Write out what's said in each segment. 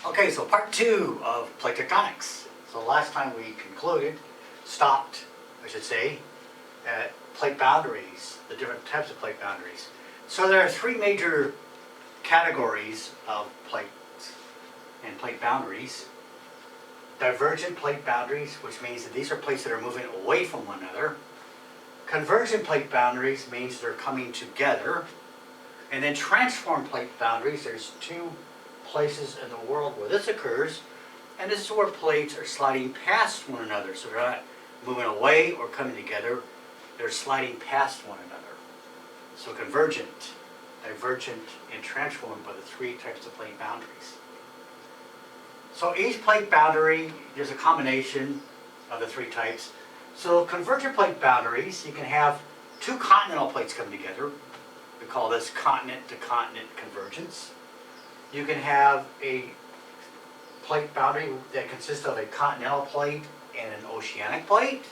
Okay, so part two of plate tectonics. So last time we stopped, I should say, at plate boundaries, the different types of plate boundaries. So there are three major categories of plates and plate boundaries. Divergent plate boundaries, which means that these are plates that are moving away from one another. Convergent plate boundaries means they're coming together. And then transform plate boundaries, there's two places in the world where this occurs, and this is where plates are sliding past one another. So they're not moving away or coming together, they're sliding past one another. So convergent, divergent, and transformed are the three types of plate boundaries. So each plate boundary, there's a combination of the three types. So convergent plate boundaries, you can have two continental plates coming together. We call this continent-to-continent convergence. You can have a plate boundary that consists of a continental plate and an oceanic plate.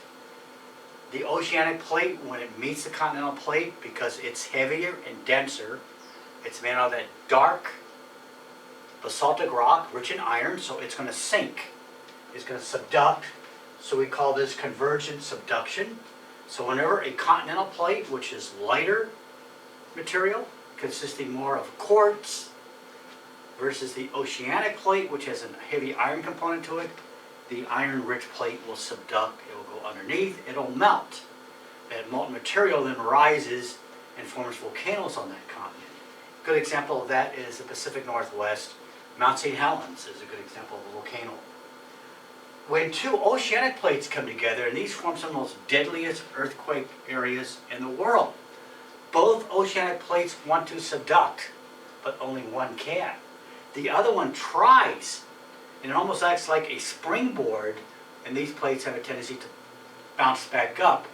The oceanic plate, when it meets the continental plate, because it's heavier and denser, it's made out of that dark basaltic rock, rich in iron, so it's going to sink. It's going to subduct, so we call this convergent subduction. So whenever a continental plate, which is lighter material, consisting more of quartz, versus the oceanic plate, which has a heavy iron component to it, the iron-rich plate will subduct, it will go underneath, it'll melt. That molten material then rises and forms volcanoes on that continent. A good example of that is the Pacific Northwest. Mount St. Helens is a good example of a volcano. When two oceanic plates come together, and these form some of the most deadliest earthquake areas in the world, both oceanic plates want to subduct, but only one can. The other one tries, and it almost acts like a springboard, and these plates have a tendency to bounce back up,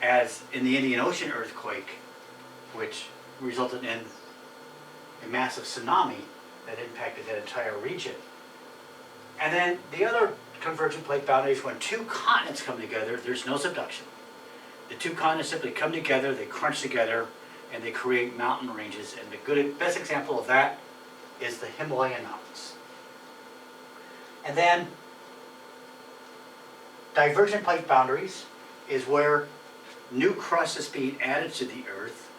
as in the Indian Ocean earthquake, which resulted in a massive tsunami that impacted that entire region. And then the other convergent plate boundary is when two continents come together, there's no subduction. The two continents simply come together, they crunch together, and they create mountain ranges. And the best example of that is the Himalayan mountains. And then divergent plate boundaries is where new crust is being added to the earth.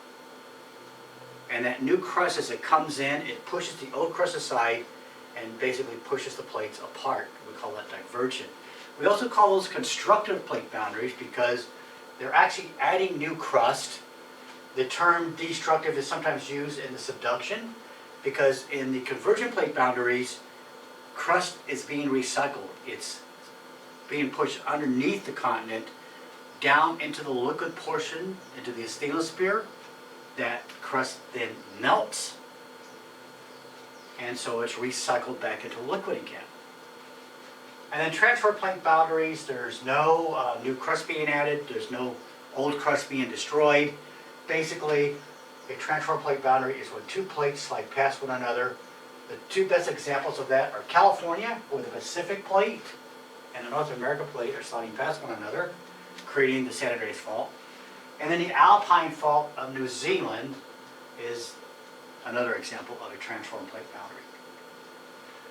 And that new crust, as it comes in, it pushes the old crust aside and basically pushes the plates apart. We call that divergent. We also call those constructive plate boundaries because they're actually adding new crust. The term destructive is sometimes used in the subduction because in the convergent plate boundaries, crust is being recycled. It's being pushed underneath the continent down into the liquid portion, into the asthenosphere. That crust then melts, and so it's recycled back into liquid again. And then transfer plate boundaries, there's no new crust being added, there's no old crust being destroyed. Basically, a transfer plate boundary is when two plates slide past one another. The two best examples of that are California, where the Pacific plate and the North America plate are sliding past one another, creating the San Andreas Fault. And then the Alpine Fault of New Zealand is another example of a transform plate boundary.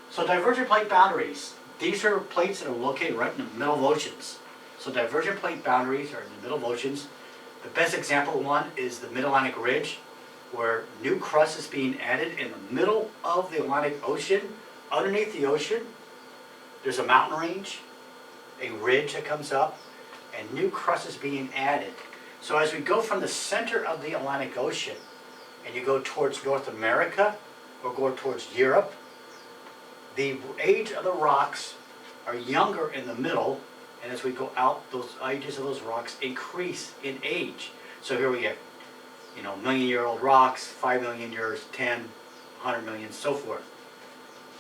So divergent plate boundaries, these are plates that are located right in the middle of oceans. So divergent plate boundaries are in the middle of oceans. The best example one is the Mineologic Ridge, where new crust is being added in the middle of the Atlantic Ocean. Underneath the ocean, there's a mountain range, a ridge that comes up, and new crust is being added. So as we go from the center of the Atlantic Ocean, and you go towards North America, or go towards Europe, the age of the rocks are younger in the middle, and as we go out, those ages of those rocks increase in age. So here we get, million-year-old rocks, 5 million years, 10, 100 million, so forth.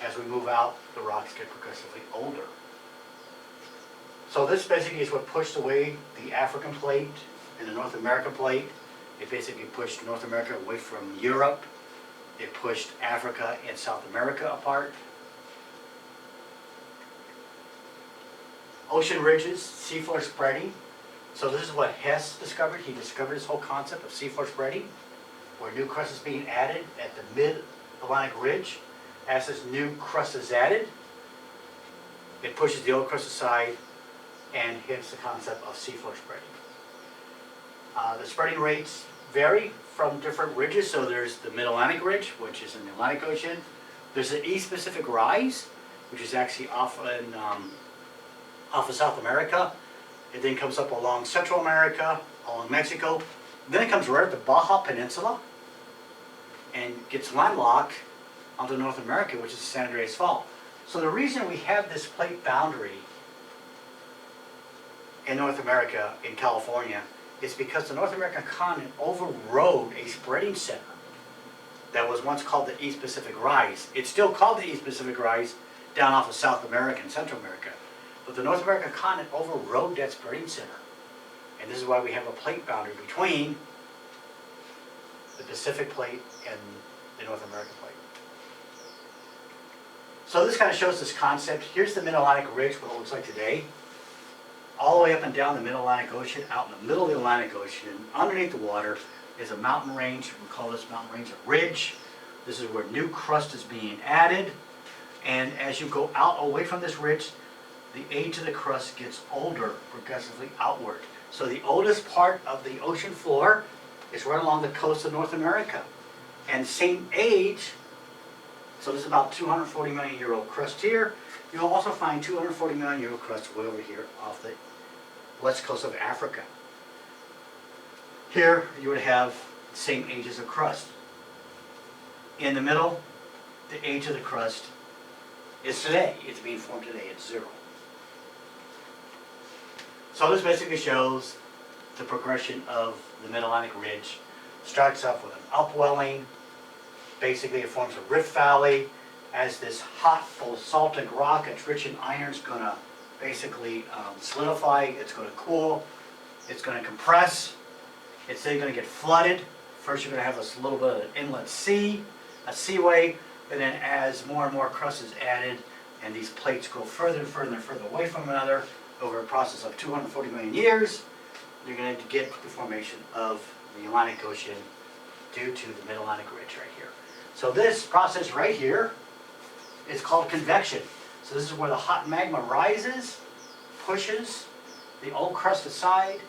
As we move out, the rocks get progressively older. So this basically is what pushed away the African plate and the North American plate. It basically pushed North America away from Europe. It pushed Africa and South America apart. Ocean ridges, seafloor spreading. So this is what Hess discovered. He discovered this whole concept of seafloor spreading, where new crust is being added at the mid-Atlantic ridge. as this new crust is added, it pushes the old crust aside and hits the concept of seafloor spreading. The spreading rates vary from different ridges. So there's the Mid-Atlantic Ridge, which is in the Atlantic Ocean. There's the East Pacific Rise, which is actually off of South America. It then comes up along Central America, along Mexico. Then it comes right at the Baja Peninsula and gets landlocked onto North America, which is the San Andreas Fault. So the reason we have this plate boundary in North America, in California, is because the North American continent overrode a spreading center that was once called the East Pacific Rise. It's still called the East Pacific Rise down off of South America and Central America. But the North American continent overrode that spreading center. And this is why we have a plate boundary between the Pacific Plate and the North American Plate. So this kind of shows this concept. Here's the Mid-Atlantic Ridge, what it looks like today. All the way up and down the Mid-Atlantic Ocean, out in the middle of the Atlantic Ocean, underneath the water, is a mountain range. We call this mountain range a ridge. This is where new crust is being added. And as you go out away from this ridge, the age of the crust gets older, progressively outward. So the oldest part of the ocean floor is right along the coast of North America. And same age, so this is about 240 million year old crust here. You'll also find 240 million year old crust way over here off the west coast of Africa. Here you would have the same ages of crust. In the middle, the age of the crust is today. It's being formed today at 0. So this basically shows the progression of the Mid-Atlantic Ridge. Starts off with an upwelling. Basically it forms a rift valley. As this hot basaltic rock that's rich in iron is going to basically solidify, it's going to cool, it's going to compress, it's then going to get flooded. First you're going to have this little bit of an inlet sea, a seaway, and then as more and more crust is added and these plates go further and further and further away from one another over a process of 240 million years, you're going to get the formation of the Atlantic Ocean due to the Mid-Atlantic Ridge right here. So this process right here is called convection. So this is where the hot magma rises, pushes the old crust aside.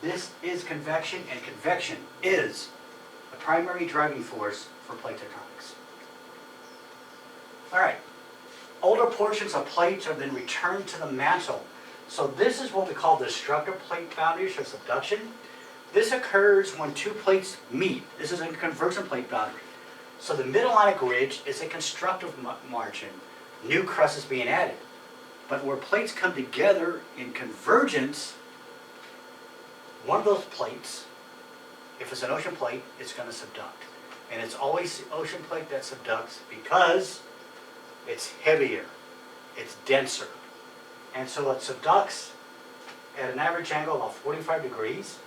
This is convection, and convection is the primary driving force for plate tectonics. All right, older portions of plates are then returned to the mantle. So this is what we call destructive plate boundaries or subduction. This occurs when two plates meet. This is a convergent plate boundary. So the Mid-Atlantic Ridge is a constructive margin. New crust is being added. But where plates come together in convergence, one of those plates, if it's an ocean plate, it's going to subduct. And it's always the ocean plate that subducts because it's heavier, it's denser. And so it subducts at an average angle of 45 degrees.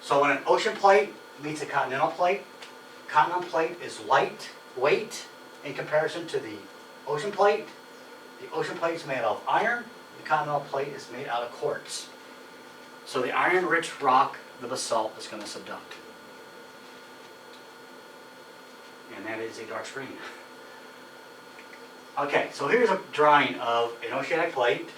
So when an ocean plate meets a continental plate is lightweight in comparison to the ocean plate. The ocean plate is made out of iron, the continental plate is made out of quartz. So the iron-rich rock, the basalt, is going to subduct. And that is a dark screen. Okay, so here's a drawing of an oceanic plate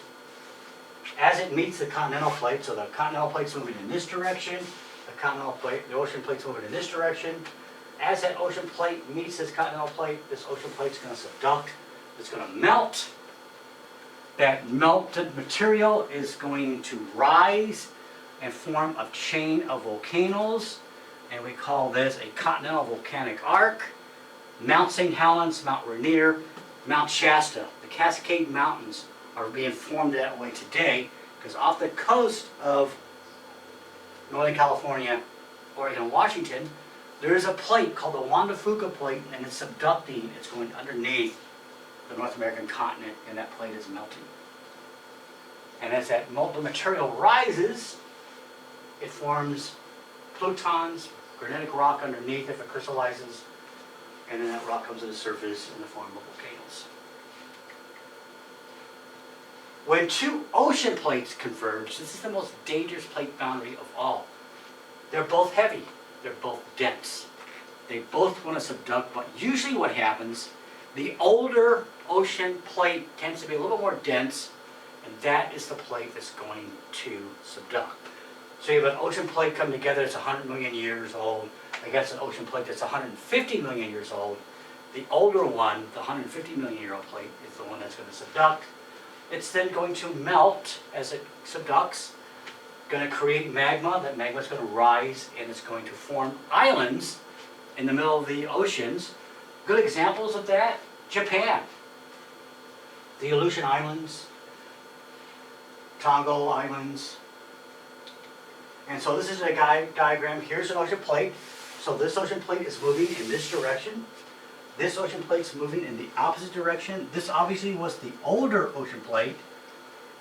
as it meets the continental plate. So the continental plate's moving in this direction, the ocean plate's moving in this direction. As that ocean plate meets this continental plate, this ocean plate's going to subduct. It's going to melt. That melted material is going to rise and form a chain of volcanoes, and we call this a continental volcanic arc. Mount St. Helens, Mount Rainier, Mount Shasta, the Cascade Mountains are being formed that way today because off the coast of Northern California, Oregon, Washington, there is a plate called the Juan de Fuca plate, and it's subducting. It's going underneath the North American continent, and that plate is melting. And as that molten material rises, it forms plutons, granitic rock underneath if it crystallizes, and then that rock comes to the surface in the form of volcanoes. When two ocean plates converge, this is the most dangerous plate boundary of all. They're both heavy. They're both dense. They both want to subduct, but usually what happens, the older ocean plate tends to be a little more dense, and that is the plate that's going to subduct. So you have an ocean plate coming together that's 100 million years old against an ocean plate that's 150 million years old. The older one, the 150 million year old plate, is the one that's going to subduct. It's then going to melt as it subducts, going to create magma. That magma is going to rise and it's going to form islands in the middle of the oceans. Good examples of that, Japan. The Aleutian Islands, Tonga Islands. And so this is a diagram. Here's an ocean plate. So this ocean plate is moving in this direction. This ocean plate is moving in the opposite direction. This obviously was the older ocean plate.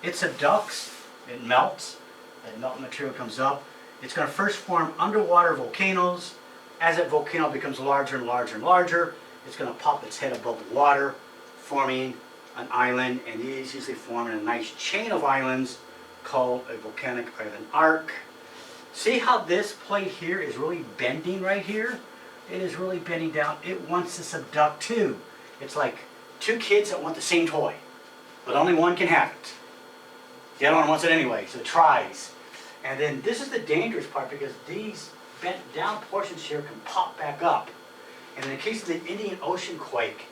It subducts, it melts, that melted material comes up. It's going to first form underwater volcanoes. As that volcano becomes larger and larger and larger, it's going to pop its head above the water, forming an island, and these usually form in a nice chain of islands called a volcanic island arc. See how this plate here is really bending right here? It is really bending down. It wants to subduct too. It's like two kids that want the same toy, but only one can have it. The other one wants it anyway, so it tries. And then this is the dangerous part, because these bent down portions here can pop back up. And in the case of the Indian Ocean quake,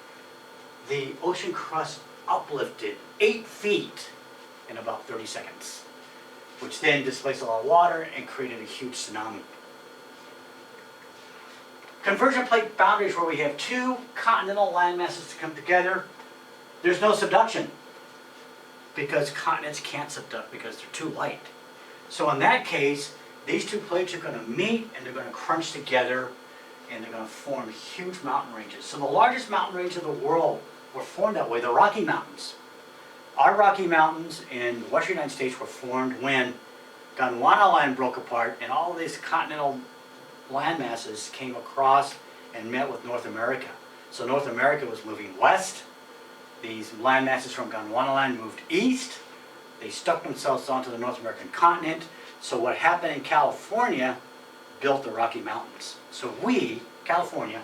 the ocean crust uplifted 8 feet in about 30 seconds, which then displaced a lot of water and created a huge tsunami. Convergent plate boundaries, where we have two continental landmasses to come together, there's no subduction, because continents can't subduct because they're too light. So in that case, these two plates are going to meet and they're going to crunch together and they're going to form huge mountain ranges. So the largest mountain range of the world were formed that way, the Rocky Mountains. Our Rocky Mountains in the western United States were formed when Gondwana Land broke apart and all these continental land masses came across and met with North America. So North America was moving west. These land masses from Gondwana Land moved east. They stuck themselves onto the North American continent. So what happened in California built the Rocky Mountains. So we, California,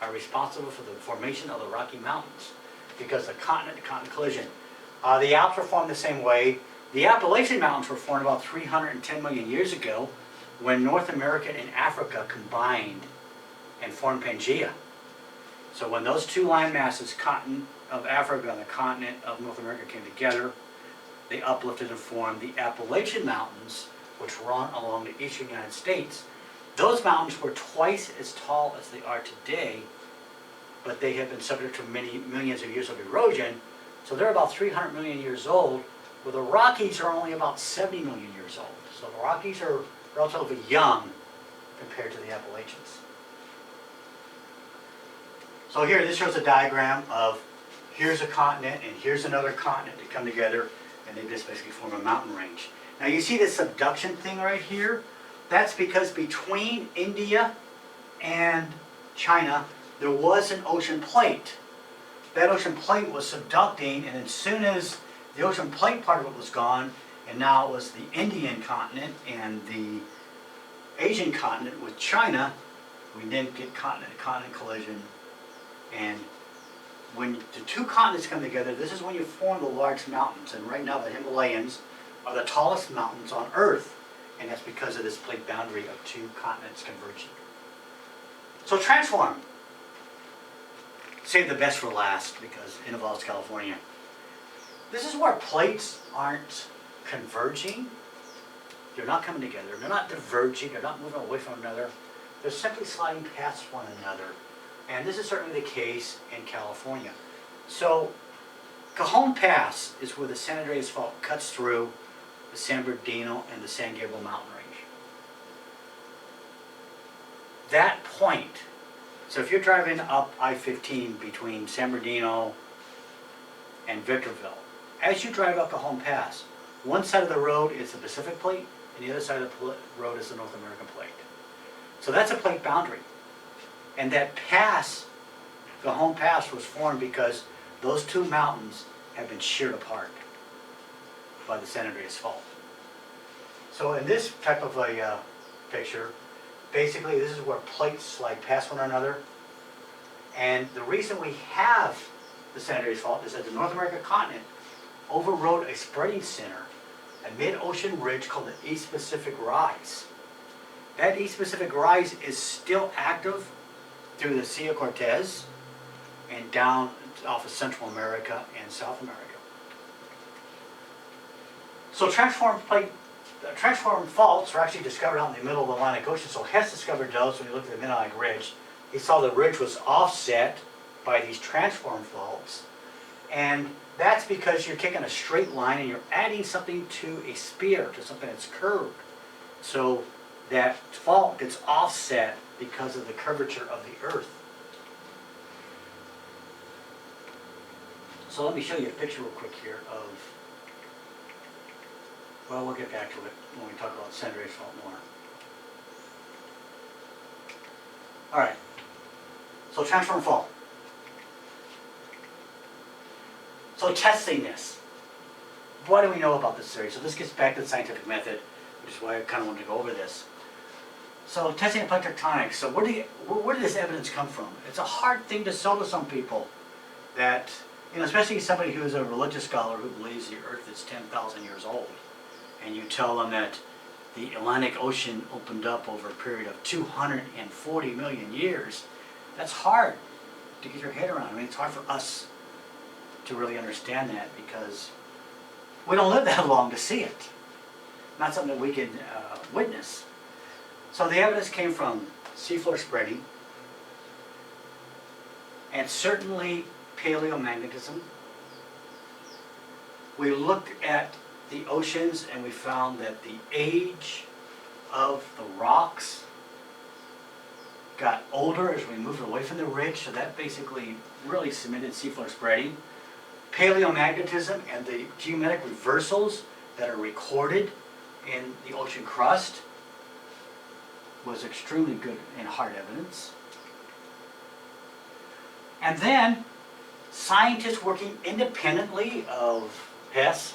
are responsible for the formation of the Rocky Mountains because the continent-to-continent collision. The Alps were formed the same way. The Appalachian Mountains were formed about 310 million years ago when North America and Africa combined and formed Pangaea. So when those two land masses, continent of Africa and the continent of North America, came together, they uplifted and formed the Appalachian Mountains, which run along the eastern United States. Those mountains were twice as tall as they are today, but they have been subject to many millions of years of erosion. So they're about 300 million years old, where the Rockies are only about 70 million years old. So the Rockies are relatively young compared to the Appalachians. So here, this shows a diagram of here's a continent and here's another continent that come together and they just basically form a mountain range. Now you see this subduction thing right here? That's because between India and China, there was an ocean plate. That ocean plate was subducting, and as soon as the ocean plate part of it was gone, and now it was the Indian continent and the Asian continent with China, we then get continent-to-continent collision. And when the two continents come together, this is when you form the large mountains. And right now the Himalayas are the tallest mountains on Earth. And that's because of this plate boundary of two continents converging. So transform. Save the best for last because it involves California. This is where plates aren't converging. They're not coming together. They're not diverging. They're not moving away from one another. They're simply sliding past one another. And this is certainly the case in California. So Cajon Pass is where the San Andreas Fault cuts through the San Bernardino and the San Gabriel mountain range. That point, so if you're driving up I-15 between San Bernardino and Victorville, as you drive up Cajon Pass, one side of the road is the Pacific plate and the other side of the road is the North American plate. So that's a plate boundary. And that pass, Cajon Pass, was formed because those two mountains have been sheared apart by the San Andreas Fault. So in this type of a picture, Basically, this is where plates slide past one another. And the reason we have the Andreas Fault is that the North American continent overrode a spreading center, a mid-ocean ridge called the East Pacific Rise. That East Pacific Rise is still active through the Sea of Cortez and down off of Central America and South America. So transform faults are actually discovered out in the middle of the Atlantic Ocean. So Hess discovered those when he looked at the Mineologic Ridge. He saw the ridge was offset by these transform faults. And that's because you're taking a straight line and you're adding something to a spear, to something that's curved. So that fault gets offset because of the curvature of the Earth. So let me show you a picture real quick here of, well, we'll get back to it when we talk about the Andreas Fault more. All right, so transform fault. So testing this. What do we know about this theory? So this gets back to the scientific method, which is why I kind of wanted to go over this. So testing plate tectonics. So where did this evidence come from? It's a hard thing to sell to some people that, especially somebody who is a religious scholar who believes the Earth is 10,000 years old. And you tell them that the Atlantic Ocean opened up over a period of 240 million years. That's hard to get your head around. I mean, it's hard for us to really understand that because we don't live that long to see it. Not something that we can witness. So the evidence came from seafloor spreading and certainly paleomagnetism. We looked at the oceans and we found that the age of the rocks got older as we moved away from the ridge, so that basically really cemented seafloor spreading. Paleomagnetism and the geometric reversals that are recorded in the ocean crust was extremely good and hard evidence. And then scientists working independently of Hess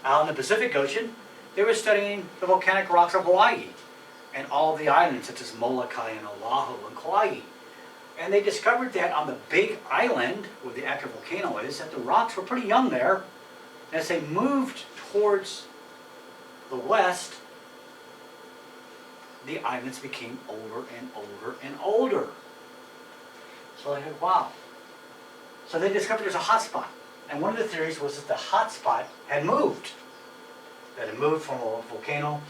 out in the Pacific Ocean, they were studying the volcanic rocks of Hawaii and all of the islands such as Molokai and Oahu and Kauai. And they discovered that on the big island where the active volcano is, that the rocks were pretty young there. As they moved towards the west, the islands became older and older and older. So they said, wow. So they discovered there's a hot spot. And one of the theories was that the hot spot had moved. That it moved from a volcano,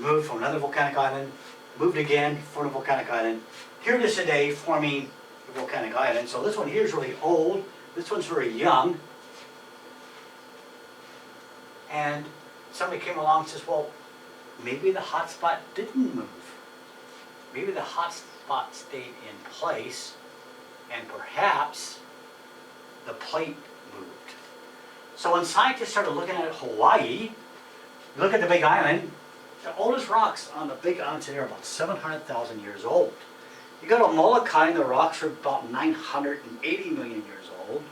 moved from another volcanic island, moved again from a volcanic island. Here it is today forming the volcanic island. So this one here is really old. This one's very young. And somebody came along and says, well, maybe the hot spot didn't move. Maybe the hot spot stayed in place and perhaps the plate moved. So when scientists started looking at Hawaii, look at the big island, the oldest rocks on the big island today are about 700,000 years old. You go to Molokai and the rocks are about 980 million years old.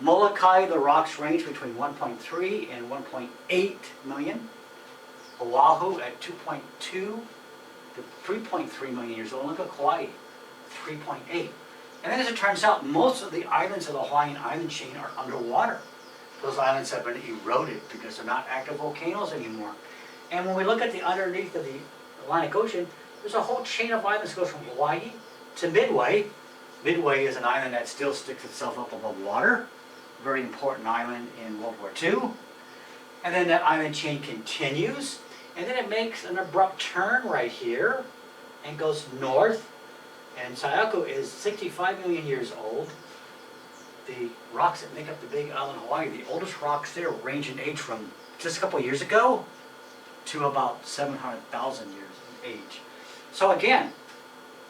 Molokai, the rocks range between 1.3 and 1.8 million. Oahu at 2.2 to 3.3 million years old. Look at Kauai, 3.8. And then as it turns out, most of the islands of the Hawaiian island chain are underwater. Those islands have been eroded because they're not active volcanoes anymore. And when we look at the underneath of the Atlantic Ocean, there's a whole chain of islands that goes from Hawaii to Midway. Midway is an island that still sticks itself up above water. Very important island in World War II. And then that island chain continues. And then it makes an abrupt turn right here and goes north. And Sayako is 65 million years old. The rocks that make up the big island of Hawaii, the oldest rocks there range in age from just a couple of years ago to about 700,000 years in age. So again,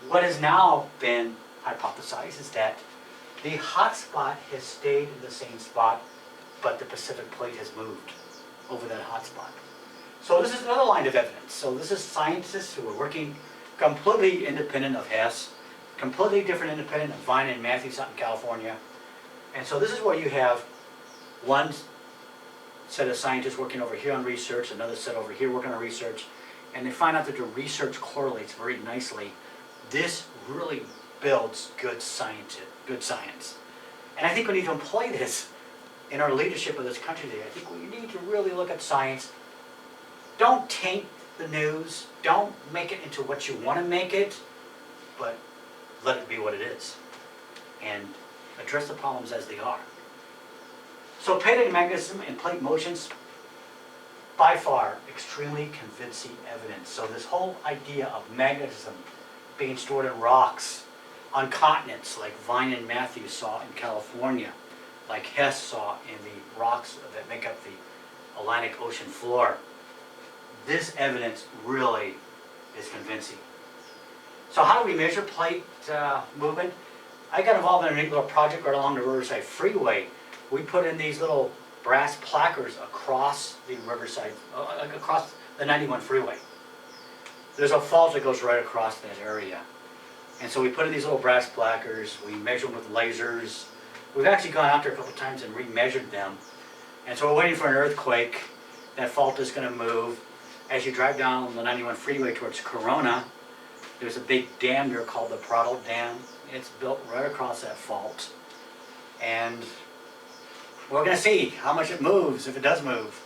what has now been hypothesized is that the hot spot has stayed in the same spot, but the Pacific plate has moved over that hot spot. So this is another line of evidence. So this is scientists who are working completely independent of Hess, completely different independent of Vine and Matthews out in California. And so this is where you have one set of scientists working over here on research, another set over here working on research, and they find out that the research correlates very nicely, this really builds good science. And I think we need to employ this in our leadership of this country today. I think we need to really look at science. Don't taint the news. Don't make it into what you want to make it, but let it be what it is. And address the problems as they are. So plate magnetism and plate motions, by far, extremely convincing evidence. So this whole idea of magnetism being stored in rocks on continents like Vine and Matthews saw in California, like Hess saw in the rocks that make up the Atlantic Ocean floor. This evidence really is convincing. So how do we measure plate movement? I got involved in a neat little project right along the Riverside Freeway. We put in these little brass placards across the Riverside, across the 91 freeway. There's a fault that goes right across that area. And so we put in these little brass placards, we measure them with lasers. We've actually gone out there a couple times and remeasured them. And so we're waiting for an earthquake. That fault is going to move. As you drive down the 91 freeway towards Corona, there's a big dam there called the Prado Dam. It's built right across that fault. And we're going to see how much it moves, if it does move.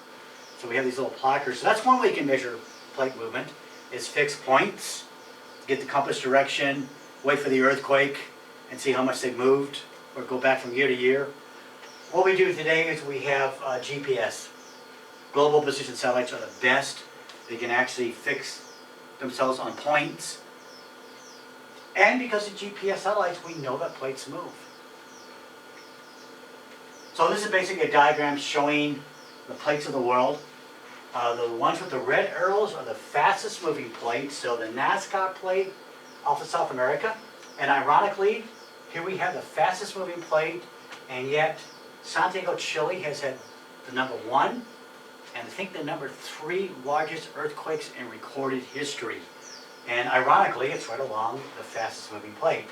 So we have these little placards. So that's one way you can measure plate movement, is fix points, get the compass direction, wait for the earthquake, and see how much they've moved, or go back from year to year. What we do today is we have GPS. Global position satellites are the best. They can actually fix themselves on points. And because of GPS satellites, we know that plates move. So this is basically a diagram showing the plates of the world. The ones with the red arrows are the fastest moving plates. So the Nazca plate off of South America. And ironically, here we have the fastest moving plate, and yet Santiago, Chile has had the #1, and I think the #3 largest earthquakes in recorded history. And ironically, it's right along the fastest moving plate.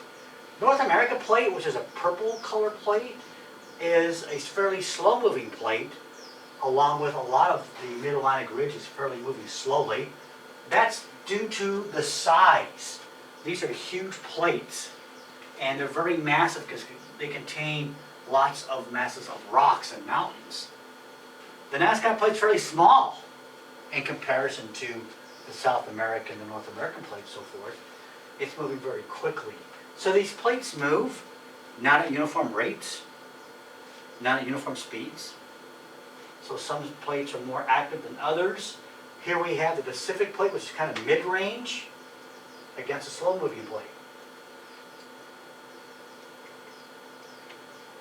North America plate, which is a purple color plate, is a fairly slow moving plate, along with a lot of the Mid-Atlantic Ridge is fairly moving slowly. That's due to the size. These are huge plates, and they're very massive because they contain lots of masses of rocks and mountains. The Nazca plate's fairly small in comparison to the South American, the North American plate, so forth. It's moving very quickly. So these plates move, not at uniform rates, not at uniform speeds. So some plates are more active than others. Here we have the Pacific plate, which is kind of mid-range, against a slow-moving plate.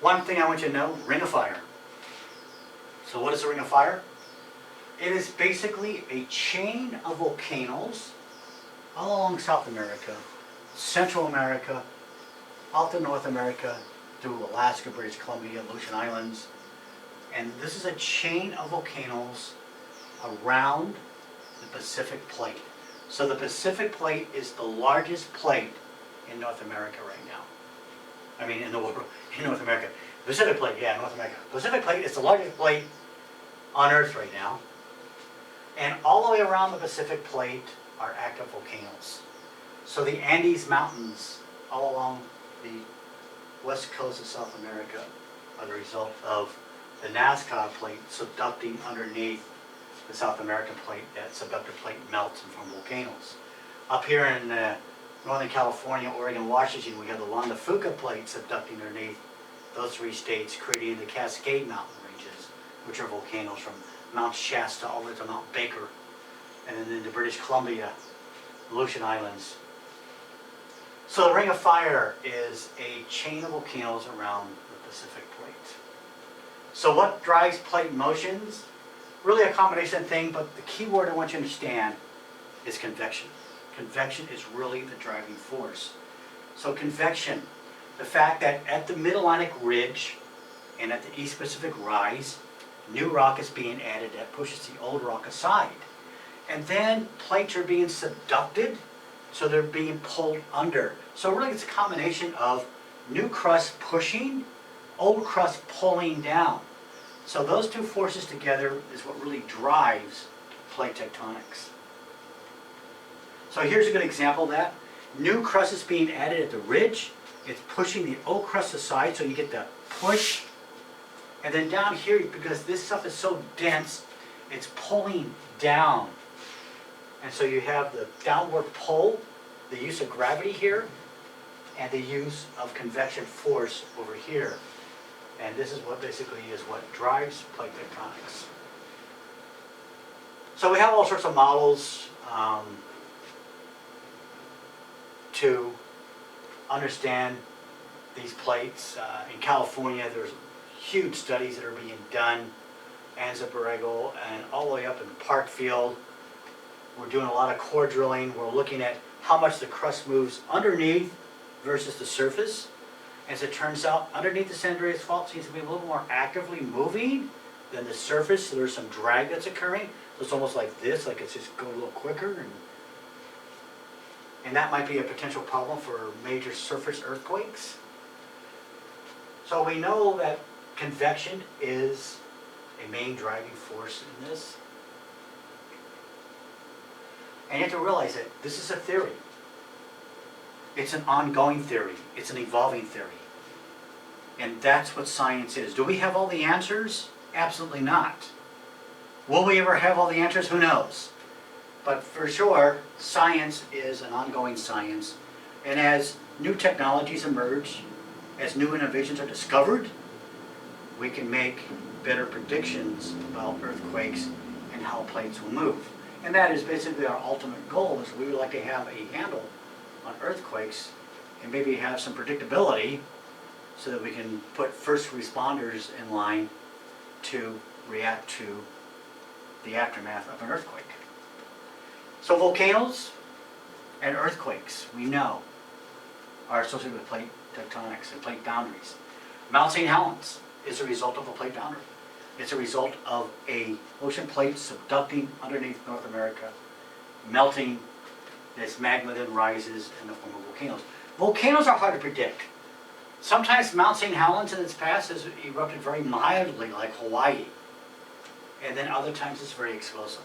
One thing I want you to know, ring of fire. So what is a ring of fire? It is basically a chain of volcanoes all along South America, Central America, out to North America, through Alaska, British Columbia, Aleutian Islands. And this is a chain of volcanoes around the Pacific plate. So the Pacific plate is the largest plate in North America right now. I mean, in the world, in North America. Pacific plate, yeah, North America. Pacific plate is the largest plate on Earth right now. And all the way around the Pacific plate are active volcanoes. So the Andes Mountains, all along the west coast of South America, are the result of the Nazca plate subducting underneath the South American plate. That subducted plate melts and forms volcanoes. Up here in Northern California, Oregon, Washington, we have the Juan de Fuca plate subducting underneath those three states, creating the Cascade Mountain ranges, which are volcanoes from Mount Shasta all the way to Mount Baker, and then into British Columbia, Aleutian Islands. So the Ring of Fire is a chain of volcanoes around the Pacific plate. So what drives plate motions? Really a combination thing, but the key word I want you to understand is convection. Convection is really the driving force. So convection, the fact that at the Mid-Atlantic Ridge and at the East Pacific Rise, new rock is being added that pushes the old rock aside. And then plates are being subducted, so they're being pulled under. So really it's a combination of new crust pushing, old crust pulling down. So those two forces together is what really drives plate tectonics. So here's a good example of that. New crust is being added at the ridge. It's pushing the old crust aside, so you get the push. And then down here, because this stuff is so dense, it's pulling down. And so you have the downward pull, the use of gravity here, and the use of convection force over here. And this is what basically is what drives plate tectonics. So we have all sorts of models to understand these plates. In California, there's huge studies that are being done, Anza Borrego, and all the way up in Parkfield. We're doing a lot of core drilling. We're looking at how much the crust moves underneath versus the surface. As it turns out, underneath the San Andreas Fault seems to be a little more actively moving than the surface, so there's some drag that's occurring. So it's almost like this, like it's just going a little quicker. And that might be a potential problem for major surface earthquakes. So we know that convection is a main driving force in this. And you have to realize that this is a theory. It's an ongoing theory. It's an evolving theory. And that's what science is. Do we have all the answers? Absolutely not. Will we ever have all the answers? Who knows? But for sure, science is an ongoing science. And as new technologies emerge, as new innovations are discovered, we can make better predictions about earthquakes and how plates will move. And that is basically our ultimate goal, is we would like to have a handle on earthquakes and maybe have some predictability so that we can put first responders in line to react to the aftermath of an earthquake. So volcanoes and earthquakes, we know, are associated with plate tectonics and plate boundaries. Mount St. Helens is a result of a plate boundary. It's a result of a ocean plate subducting underneath North America, melting. This magma then rises in the form of volcanoes. Volcanoes are hard to predict. Sometimes Mount St. Helens in its past has erupted very mildly, like Hawaii. And then other times it's very explosive.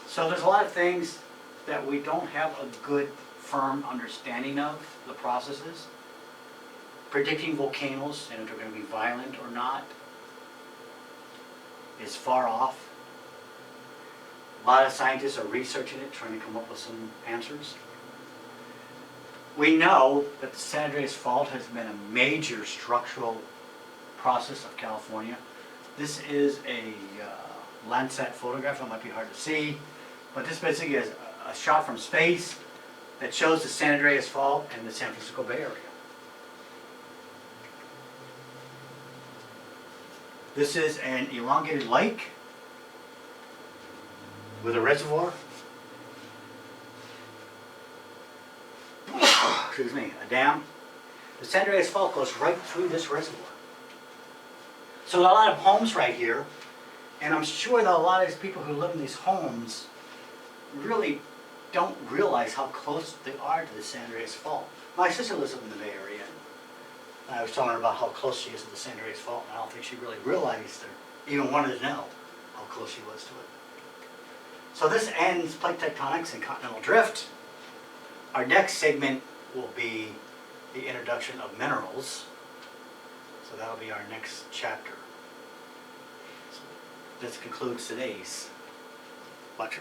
So there's a lot of things that we don't have a good, firm understanding of, the processes. Predicting volcanoes, and if they're going to be violent or not, is far off. A lot of scientists are researching it, trying to come up with some answers. We know that the San Andreas Fault has been a major structural process of California. This is a Landsat photograph. It might be hard to see, but this basically is a shot from space that shows the San Andreas Fault and the San Francisco Bay Area. This is an elongated lake with a reservoir. Excuse me, a dam. The San Andreas Fault goes right through this reservoir. So a lot of homes right here, and I'm sure that a lot of these people who live in these homes really don't realize how close they are to the San Andreas Fault. My sister lives up in the Bay Area, and I was telling her about how close she is to the San Andreas Fault, and I don't think she really realized or even wanted to know how close she was to it. So this ends plate tectonics and continental drift. Our next segment will be the introduction of minerals. So that'll be our next chapter. So this concludes today's lecture.